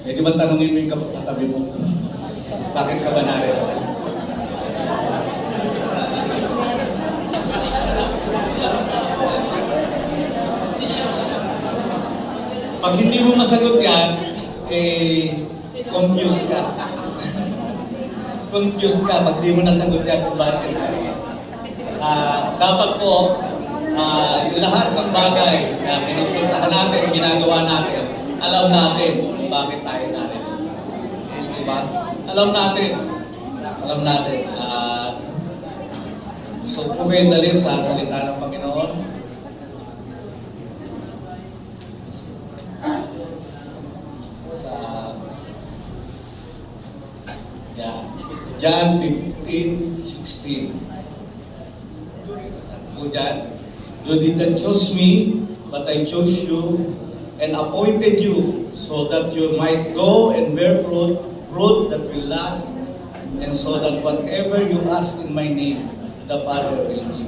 Eh, di ba tanongin mo yung katabi mo, bakit ka ba narito? Pag hindi mo masagot yan, confused ka. Confused ka pag di mo nasagot yan kung bakit ka narito. Dapat po, yung lahat ng bagay na pinupuntahan natin, ginagawa natin, alam natin kung bakit tayo narito. Diba? Alam natin. Alam natin. Gusto ko kayo dalhin sa salita ng Panginoon. John 15:16. Po dyan. You did not choose me, but I chose you and appointed you so that you might go and bear fruit that will last, and so that whatever you ask in my name, the Father will give you.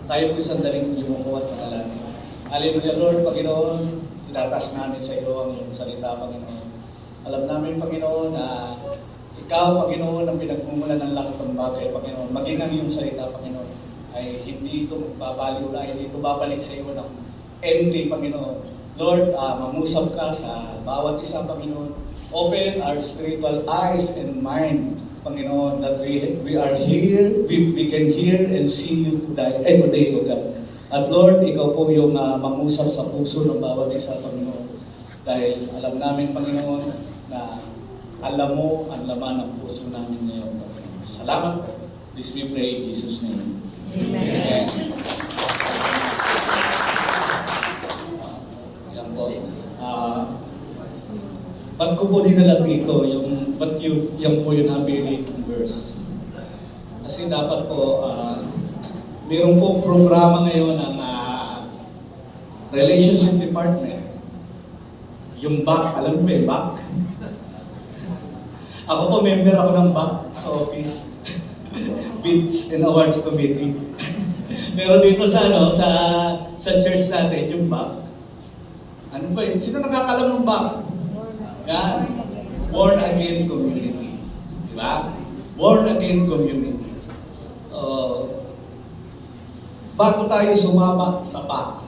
Tayo po isang daling yumuko at panalangin. Hallelujah, Lord, Panginoon, tinatas namin sa iyo ang iyong salita, Panginoon. Alam namin, Panginoon, na ikaw, Panginoon, ang pinagmumulan ng lahat ng bagay, Panginoon. Maging ang iyong salita, Panginoon, ay hindi ito magbabaliw na, hindi ito babalik sa iyo ng empty, Panginoon. Lord, mangusap ka sa bawat isa, Panginoon. Open our spiritual eyes and mind, Panginoon, that we are here, we can hear and see you today, O God. At Lord, ikaw po yung mangusap sa puso ng bawat isa, Panginoon. Dahil alam namin, Panginoon, na alam mo ang laman ng puso namin ngayon, Panginoon. Salamat po. This we pray in Jesus' name. Amen. Yan po. Ba't ko po dinala dito, yan po yung napili kong verse. Kasi dapat po, mayroon po programa ngayon ng relationship department. Yung BAC, alam mo ba yung BAC? Ako po, member ako ng BAC sa office. Bids and Awards Committee. Pero dito sa church natin, yung BAC. Ano po yun? Sino nakakalam ng BAC? Yan. Born Again Community. Diba? Born Again Community. Bago tayo sumama sa BAC,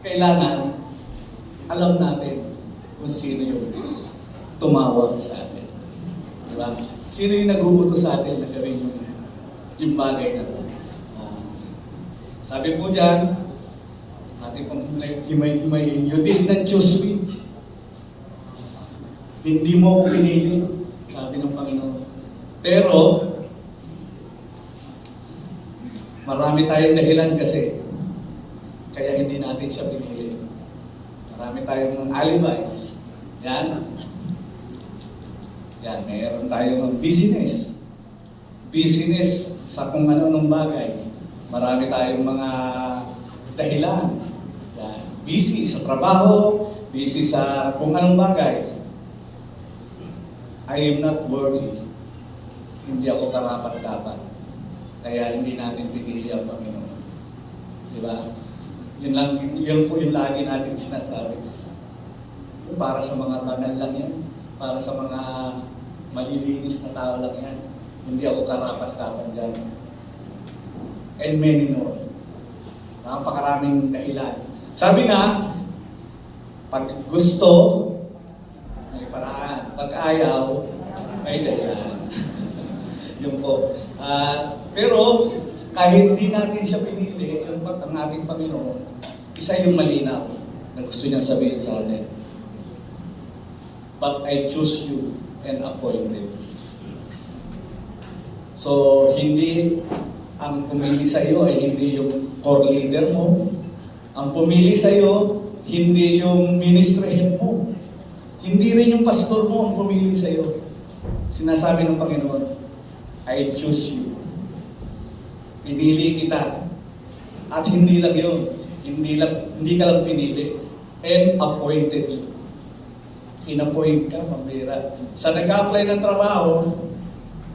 kailangan alam natin kung sino yung tumawag sa atin. Diba? Sino yung nag-uutos sa atin na gawin yung bagay na ito. Sabi po dyan, natin pong himay-himayin, you did not choose me. Hindi mo ako pinili, sabi ng Panginoon. Pero, marami tayong dahilan kasi, kaya hindi natin siya pinili. Marami tayong alibis. Yan. Yan, mayroon tayong business. Business sa kung ano-anong bagay. Marami tayong mga dahilan. Yan. Busy sa trabaho, busy sa kung anong bagay. I am not worthy. Hindi ako karapat-dapat. Kaya hindi natin pinili ang Panginoon. Di ba? Yun po yung lagi natin sinasabi. Para sa mga banal lang yan. Para sa mga malilinis na tao lang yan. Hindi ako karapat-dapat dyan. And many more. Napakaraming dahilan. Sabi nga, pag gusto, may paraan. Pag ayaw, may dahilan. Yun po. Pero, kahit di natin siya pinili, ang ating Panginoon, isa yung malinaw na gusto niyang sabihin sa atin. But I choose you and appointed you. So, hindi ang pumili sa iyo ay hindi yung core leader mo. Ang pumili sa iyo, hindi yung ministry head mo. Hindi rin yung pastor mo ang pumili sa iyo. Sinasabi ng Panginoon, I choose you. Pinili kita. At hindi lang yun. Hindi ka lang pinili. And appointed you. In-appoint ka, mabira. Sa nag-apply ng trabaho,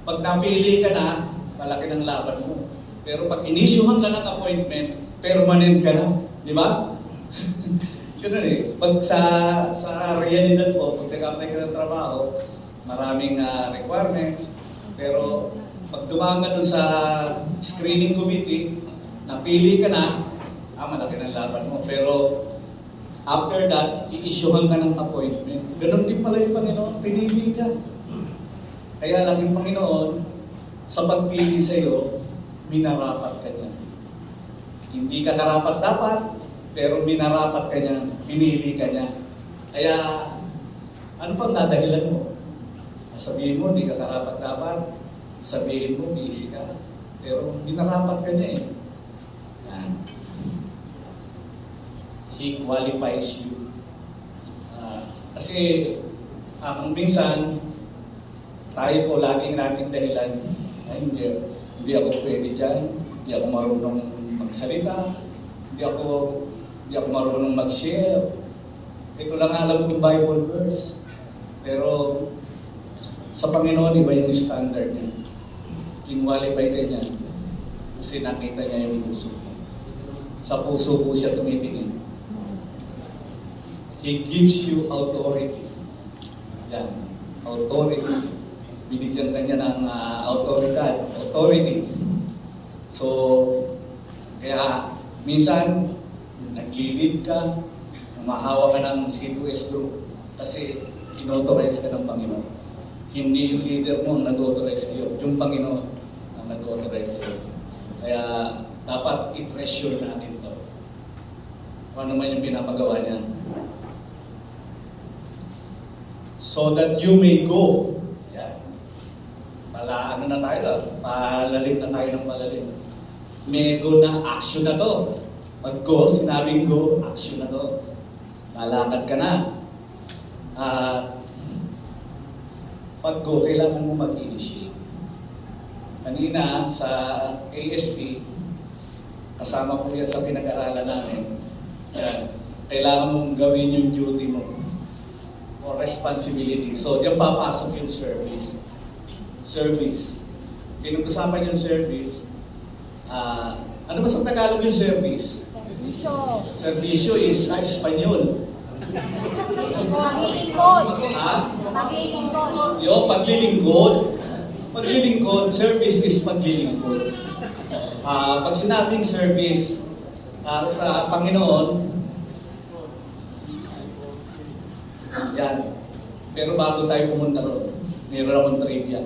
pag napili ka na, malaki ng laban mo. Pero pag inisyuhan ka ng appointment, permanent ka na. Di ba? Ganun eh. Pag sa realidad po, pag nag-apply ka ng trabaho, maraming requirements. Pero pag dumaan ka dun sa screening committee, napili ka na, malaki ng laban mo. Pero after that, i-issuehan ka ng appointment. Ganun din pala yung Panginoon, pinili ka. Kaya lang yung Panginoon, sa pagpili sa'yo, minarapat ka niya. Hindi ka karapat dapat, pero minarapat ka niya, pinili ka niya. Kaya, ano pang dadahilan mo? Sabihin mo, hindi ka karapat dapat. Sabihin mo, busy ka. Pero minarapat ka niya eh. Yan. He qualifies you. Kasi, kung minsan, tayo po laging nating dahilan, hindi ako pwede dyan, hindi ako marunong magsalita, hindi ako marunong mag-share. Ito lang alam kong Bible verse. Pero sa Panginoon, iba yung standard niya. Kinqualify ka niya kasi nakita niya yung puso. Sa puso po siya tumitingin. He gives you authority. Yan, authority. Binigyan ka niya ng authority. So, kaya minsan, nag-lead ka, mahawa ka ng C2S group kasi inauthorize ka ng Panginoon. Hindi yung leader mo ang nag-authorize sa iyo, yung Panginoon ang nag-authorize sa iyo. Kaya dapat i-treasure natin to. Kung ano man yung pinapagawa niya. So that you may go. Yan. Palalim na tayo ng palalim. May go na, action na to. Pag go, sinabing go, action na to. Lalakad ka na. Pag go, kailangan mo mag-initiate. Kanina sa ASP, kasama ko yan sa pinag-aralan namin. Kailangan mong gawin yung duty mo or responsibility. So, diyan papasok yung service. Service. Pinag-usapan yung service. Ano ba sa Tagalog yung service? Servisyo. Servisyo is sa Espanyol. Paglilingkod. Ha? Paglilingkod. Paglilingkod. Paglilingkod. Service is paglilingkod. Pag sinabing service sa Panginoon, yan. Pero bago tayo pumunta ron, mayroon akong trivia.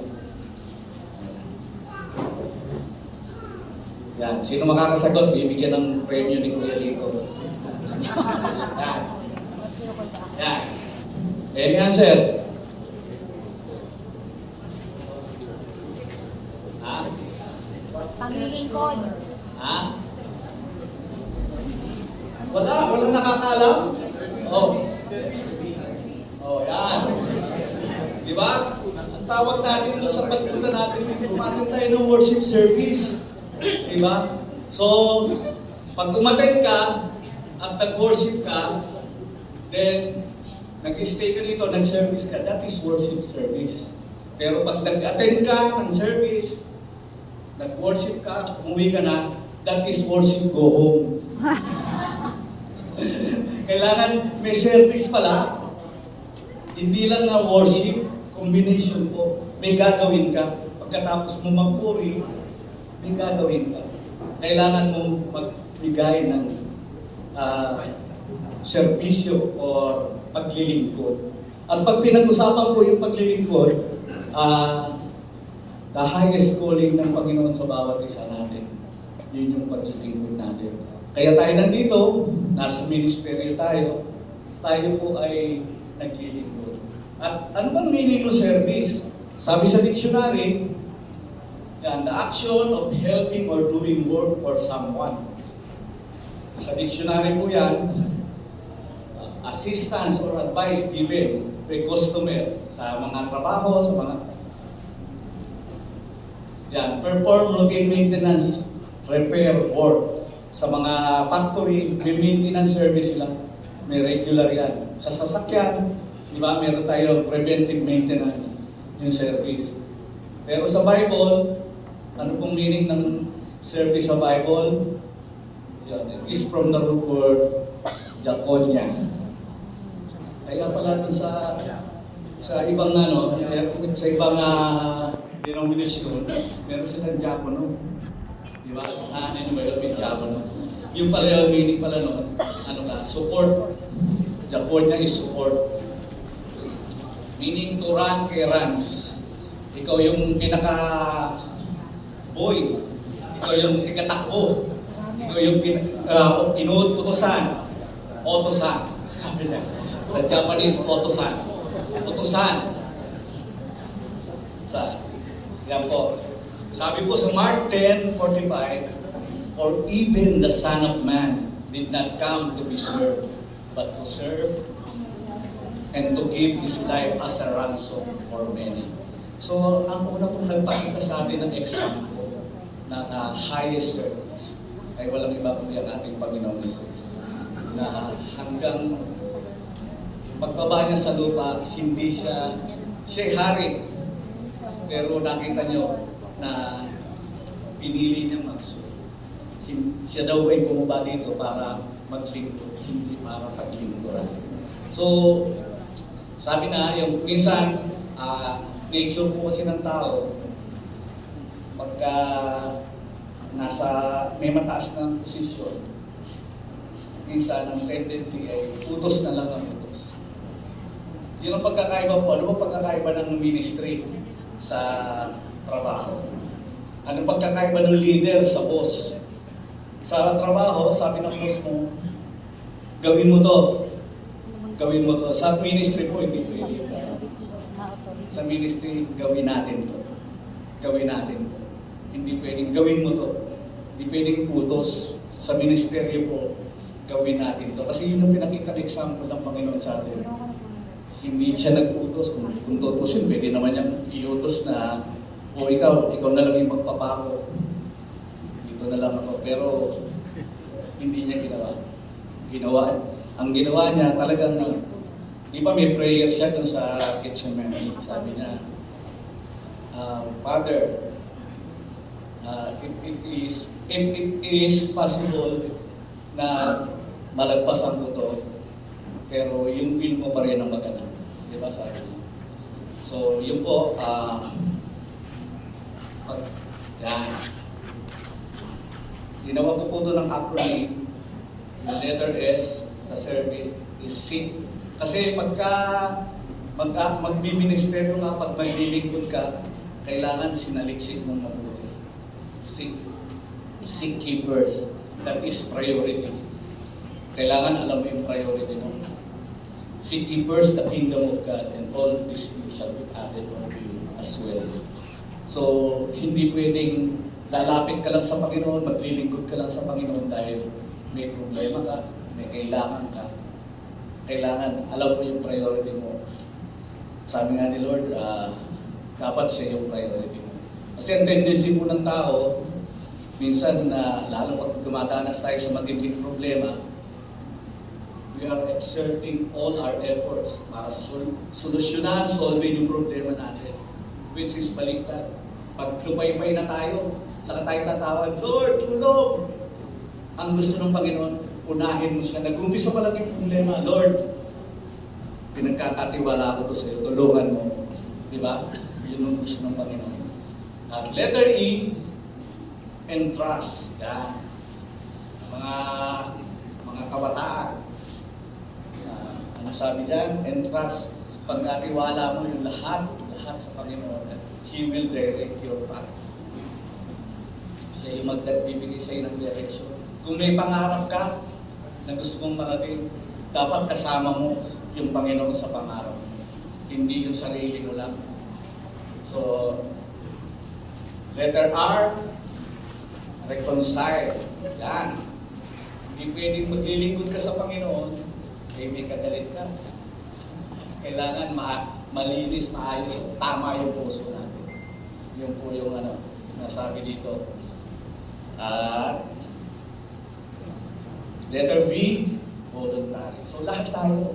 Yan. Sino makakasagot, bibigyan ng premyo ni Kuya Lito. Yan. Yan. Any answer? Ha? Paglilingkod. Ha? Walang nakakaalam? Yan. Di ba? Ang tawag natin doon sa pagpunta natin dito, umatin tayo ng worship service. Di ba? So, pag umaten ka at nag-worship ka, then nag-stay ka dito, nag-service ka, that is worship service. Pero pag nag-attend ka ng service, nag-worship ka, umuwi ka na, that is worship go home. Kailangan may service pala. Hindi lang na worship, combination po. May gagawin ka. Pagkatapos mo magpuri, may gagawin ka. Kailangan mong magbigay ng serbisyo or paglilingkod. At pag pinag-usapan po yung paglilingkod, the highest calling ng Panginoon sa bawat isa natin, yun yung paglilingkod natin. Kaya tayo nandito, nasa ministeryo tayo po ay naglilingkod. At ano bang meaning ng service? Sabi sa dictionary, yan, the action of helping or doing work for someone. Sa dictionary po yan, assistance or advice given by customer sa mga trabaho, sa mga perform routine maintenance, repair work. Sa mga factory, may maintenance service sila. May regular yan. Sa sasakyan, di ba, meron tayo preventive maintenance, yung service. Pero sa Bible, ano pong meaning ng service sa Bible? Yan, it is from the root word, diakonya. Kaya pala dun sa ibang sa ibang denomination, meron silang diakono. Di ba? Ano ba yun? May diakono. Yung pala yung meaning pala noon, support. Diakonya is support. Meaning to run kay runs. Ikaw yung pinaka-boy. Ikaw yung tigatakbo. Ikaw yung inuutosan. Otosan. Sabi niya. Sa Japanese, otosan. Utosan. Yan po. Sabi po sa Mark 10:45, "For even the Son of Man did not come to be served, but to serve and to give His life as a ransom for many." So, ang una pong nagpakita sa atin ng example ng highest service ay walang iba kundi ang ating Panginoong Jesus. Na hanggang pagbaba niya sa lupa, hindi siya'y hari. Pero nakita niyo na pinili niya magsunod. Siya daw ay bumaba dito para maglingkod, hindi para paglingkuran. So, sabi nga, yung minsan, nature po kasi ng tao, pagka may mataas ng posisyon, minsan ang tendency ay utos na lang ang utos. Yun ang pagkakaiba po. Ano ba pagkakaiba ng ministry sa trabaho? Ano pagkakaiba ng leader sa boss? Sa trabaho, sabi ng boss mo, gawin mo to. Gawin mo to. Sa ministry po, hindi pwede. Sa ministry, gawin natin to. Gawin natin to. Hindi pwedeng gawin mo to. Hindi pwedeng utos. Sa ministeryo po, gawin natin to. Kasi yun ang pinakita example ng Panginoon sa atin. Hindi siya nag-utos. Kung tutusin, pwede naman niyang iutos na, o ikaw na lang yung magpapako. Dito na lang ako. Pero, hindi niya ginawa. Ang ginawa niya talagang, di ba may prayer siya dun sa Gethsemane? Sabi niya, Father, if it is possible na malagpasan ko to, pero yung will mo pa rin ang maganap. Di ba sabi niya? So, yun po, yan. Ginawa ko po ito ng acronym. Yung letter S sa service is seek. Kasi pagka magbiministeryo ka, pag maglilingkod ka, kailangan sinaliksik mong mabuti. Seek keepers. That is priority. Kailangan alam mo yung priority mo. Seek keepers the kingdom of God, and all these things shall be added unto you as well. So, hindi pwedeng lalapit ka lang sa Panginoon, maglilingkod ka lang sa Panginoon dahil may problema ka, may kailangan ka. Kailangan, alam mo yung priority mo. Sabi nga ni Lord, dapat siya yung priority mo. Kasi ang tendency po ng tao, minsan lalo pag dumadanas tayo sa matinding problema, we are exerting all our efforts para solusyonan, solving yung problema natin. Which is baliktad. Pag lupay-pay na tayo, saka tayo tatawag, Lord, tulong! Ang gusto ng Panginoon, unahin mo siya. Nag-umpisa pa lang yung problema, Lord, pinagkakatiwala ko to sa iyo, tulungan mo. Diba? Yun ang gusto ng Panginoon. At letter E, entrust. Yan. Mga kabataan. Ano sabi dyan? Entrust. Pagkatiwala mo yung lahat sa Panginoon, He will direct your path. Siya yung magbibigay sa'yo ng direction. Kung may pangarap ka na gusto mong marating, dapat kasama mo yung Panginoon sa pangarap mo. Hindi yung sarili mo lang. So, letter R, reconcile. Yan. Hindi pwedeng maglilingkod ka sa Panginoon, may kagalit ka. Kailangan malinis, maayos, tama yung puso natin. Yun po yung nasabi dito. At letter V, voluntary. So lahat tayo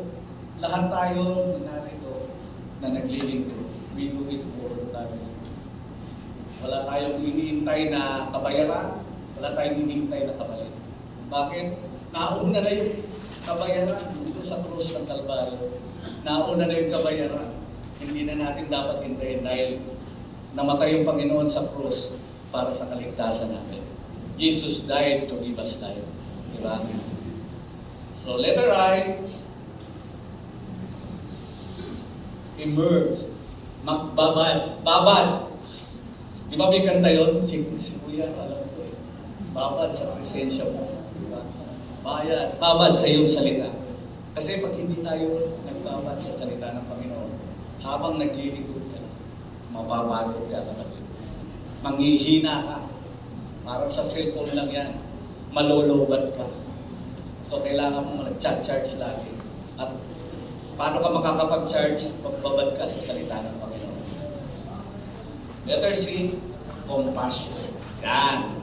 narito na naglilingkod, we do it voluntarily. Wala tayong hinihintay na kabayaran, wala tayong hinihintay na kapalit. Bakit? Nauna na yung kabayaran doon sa krus ng Kalbaryo. Nauna na yung kabayaran. Hindi na natin dapat hintayin dahil namatay yung Panginoon sa krus para sa kaligtasan natin. Jesus died to give us life. Diba? So, letter I, immersed. Magbabad. Babad. Di ba may kanta yun? Si Kuya, alam ko eh. Babad sa presensya mo. Diba? Babad sa iyong salita. Kasi pag hindi tayo nagbabad sa salita ng Panginoon, habang naglilingkod ka, mapapagod ka kapatid. Manghihina ka. Parang sa cellphone lang yan. Malolobat ka. So kailangan mo mag-charge lagi. At paano ka makakapag-charge? Magbabad ka sa salita ng Panginoon. Letter C, compassion. Yan.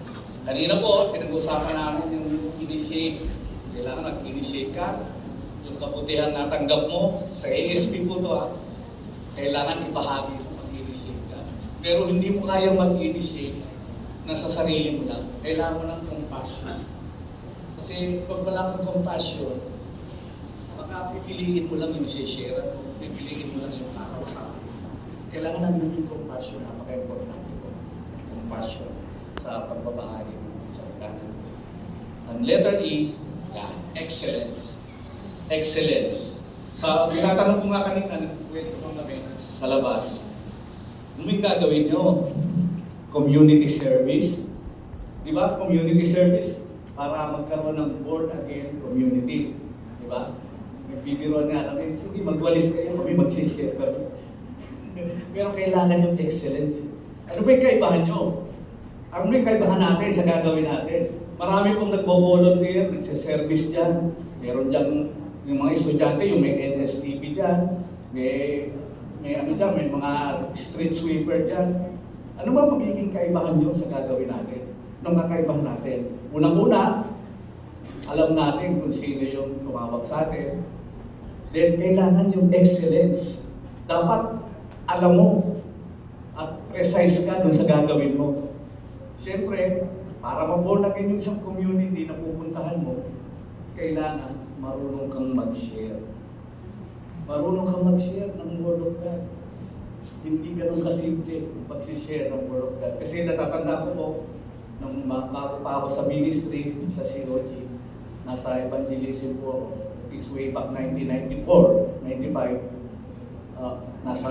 Kanina po, pinag-usapan namin yung initiate. Kailangan nag-initiate ka. Yung kabutihan na tanggap mo, sa ASP po to kailangan ibahagi mo, mag-initiate ka. Pero hindi mo kaya mag-initiate na sa sarili mo lang. Kailangan mo ng compassion. Kasi pag wala kang compassion, baka pipiliin mo lang yung share mo, pipiliin mo lang yung kakausap. Kailangan namin yung compassion, napaka-importante ko. Compassion sa pagbabahagi ng salita. Ang letter E, yan, excellence. Excellence. Sa tinatanong ko nga kanina, nagkwento ko kami sa labas, ano may gagawin nyo? Community service. Di ba? Community service para magkaroon ng born-again community. Di ba? Nagbibiroan nga kami, sige magwalis kayo, kami magsishare kami. Pero kailangan yung excellence. Ano ba yung kaibahan nyo? Ano ba yung kaibahan natin sa gagawin natin? Marami pong nagbo-volunteer, nagsiservice dyan. Meron dyan yung mga estudyante, yung may NSTP dyan. May ano dyan, may mga street sweeper dyan. Ano ba magiging kaibahan nyo sa gagawin natin? Anong kakaibahan natin? Unang-una, alam natin kung sino yung tumawag sa atin. Then, kailangan yung excellence. Dapat alam mo at precise ka dun sa gagawin mo. Siyempre, para ma-born again yung isang community na pupuntahan mo, kailangan marunong kang mag-share. Marunong kang mag-share ng Word of God. Hindi ganun kasimple yung pag-share ng Word of God. Kasi natatanda ko po, nung bago pa ako sa ministry, sa COG, nasa evangelism po, it is way back 1994, 95. Nasa,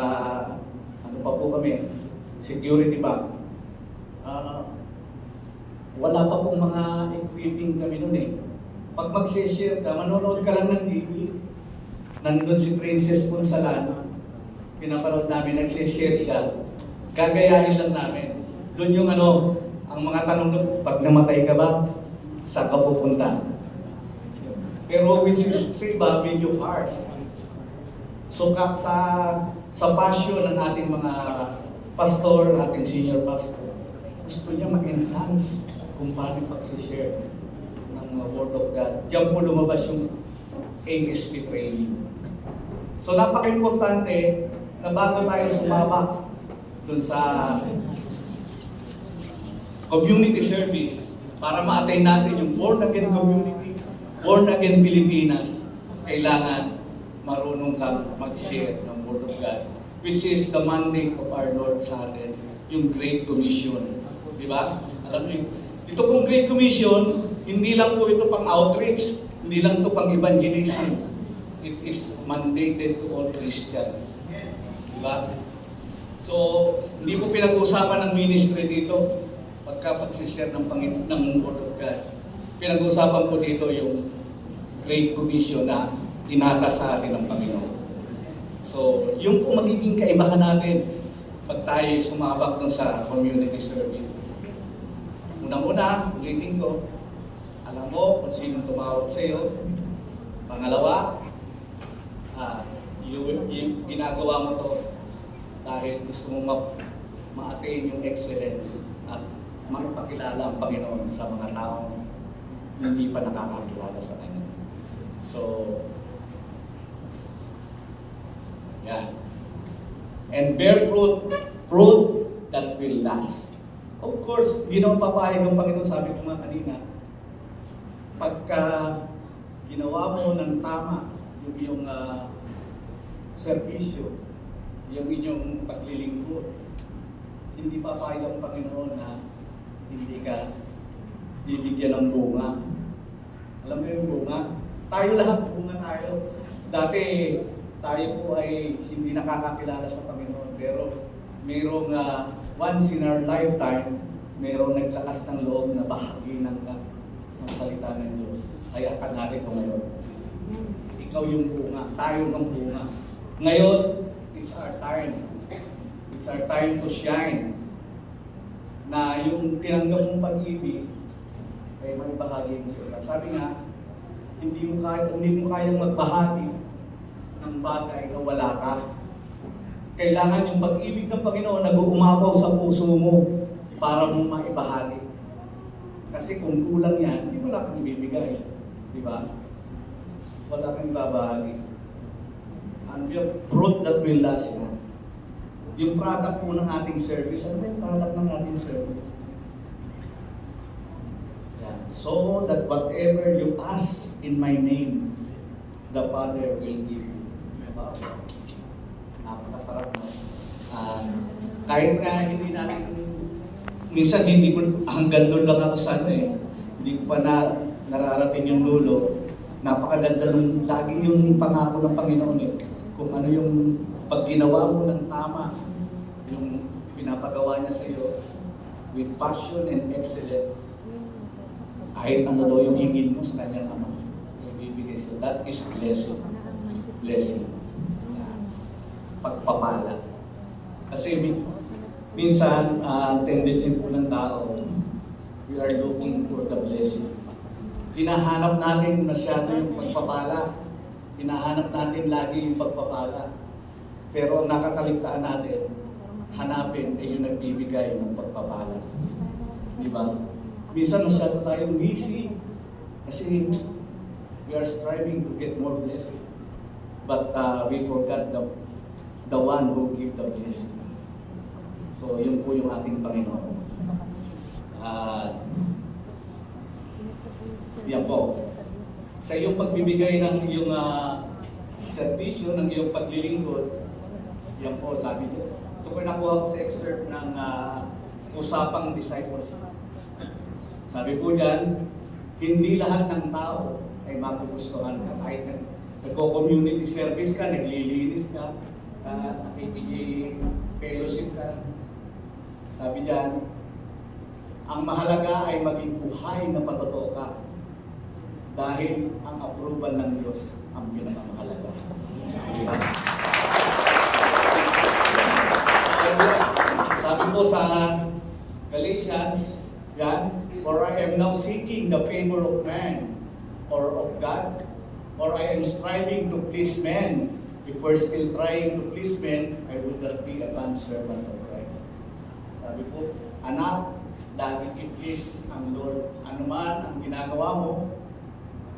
ano pa po kami, security bank. Wala pa pong mga equipping kami noon eh. Pag mag-share ka, manonood ka lang ng TV. Nandun si Princess Ponsalan, pinapanood namin, nag-share siya. Gagayahin lang namin. Doon yung ano, ang mga tanong doon, pag namatay ka ba, saan ka pupunta? Pero which is, sa iba, medyo harsh. So sa passion ng ating mga pastor, ating senior pastor, gusto niya ma-enhance kung paano pag-share ng Word of God. Diyan po lumabas yung ASP training. So napaka-importante na bago tayo sumabak dun sa community service para ma-attain natin yung born again community, born again Pilipinas, kailangan marunong kang mag-share ng Word of God, which is the mandate of our Lord sa atin, yung Great Commission. Di ba? Alam niyo, ito pong Great Commission, hindi lang po ito pang outreach, hindi lang ito pang evangelism. It is mandated to all Christians. Di ba? So, hindi po pinag-uusapan ng ministry dito pagka pagsishare ng Word of God. Pinag-uusapan po dito yung Great Commission na inata sa atin ng Panginoon. So, yung po magiging kaibahan natin pag tayo sumabak dun sa community service. Unang-una, ulitin ko, alam mo kung sinong tumawag sa iyo. Pangalawa, yung ginagawa mo to dahil gusto mo ma-attain yung excellence at makipakilala ang Panginoon sa mga taong hindi pa nakakakilala sa Kanya. So, yan. And bear fruit that will last. Of course, hindi naman papayag ang Panginoon, sabi ko nga kanina, pagka ginawa mo ng tama yung iyong serbisyo, yung inyong paglilingkod, hindi papayag ang Panginoon na hindi ka bibigyan ng bunga. Alam mo yung bunga? Tayo lahat bunga tayo. Dati tayo po ay hindi nakakakilala sa Panginoon, pero mayroong once in our lifetime, mayroong naglakas ng loob na bahaginan ka ng salita ng Diyos. Kaya ka narito ngayon. Ikaw yung bunga, tayo ng bunga. Ngayon, it's our time. It's our time to shine. Na yung tinanggap mong pag-ibig ay may bahagi mo sa iba. Sabi nga, hindi mo kayang magbahagi ng bagay na wala ka. Kailangan yung pag-ibig ng Panginoon nag-uumapaw sa puso mo para mong maibahagi. Kasi kung kulang yan, di wala kang ibibigay. Di ba? Wala kang ibabahagi. And yung fruit that will last yan. Yung product po ng ating service, ano ba yung product ng ating service? Yan. So that whatever you ask in my name, the Father will give you. Wow. Napakasarap mo. Kahit nga hindi natin, minsan hindi ko, hanggang doon lang ako sa hindi ko pa nararating yung dulo. Napakaganda nung lagi yung pangako ng Panginoon kung ano yung pag ginawa mo ng tama, yung pinapagawa niya sa iyo with passion and excellence, kahit ano daw yung hingin mo sa kanyang Ama, ibibigay. So that is blessing. Blessing. Pagpapala. Kasi minsan, tendency po ng tao, we are looking for the blessing. Hinahanap natin masyado yung pagpapala. Hinahanap natin lagi yung pagpapala. Pero ang nakakaligtaan natin, hanapin ay yung nagbibigay ng pagpapala. Di ba? Minsan masyado tayong busy kasi we are striving to get more blessing. But we forgot the one who give the blessing. So yun po yung ating Panginoon. Yan po. Sa iyong pagbibigay ng iyong serbisyo, ng iyong paglilingkod, yan po, sabi ito. Ito ko nakuha ko sa excerpt ng usapang discipleship. Sabi po dyan, hindi lahat ng tao ay magugustuhan ka. Kahit nagko-community service ka, naglilinis ka, nakikipag-fellowship ka. Sabi dyan, ang mahalaga ay maging buhay na patotoo ka. Dahil ang approval ng Diyos ang pinakamahalaga. Diba? Sabi po sa Galatians, yan, for I am now seeking the favor of man or of God, or I am striving to please men. If we're still trying to please men, I would not be a bondservant of Christ. Sabi po, anak, lagi i-please ang Lord. Ano man ang ginagawa mo,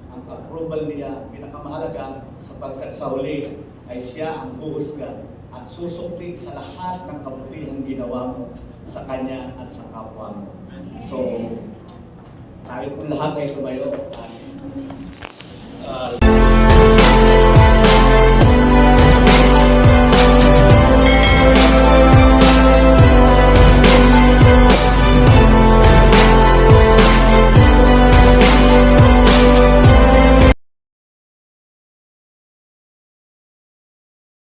ang approval niya, pinakamahalaga, sapagkat sa huli ay siya ang huhusga at susukli sa lahat ng kabutihang ginawa mo sa Kanya at sa kapwa mo. So, tayo po lahat ay tumayo at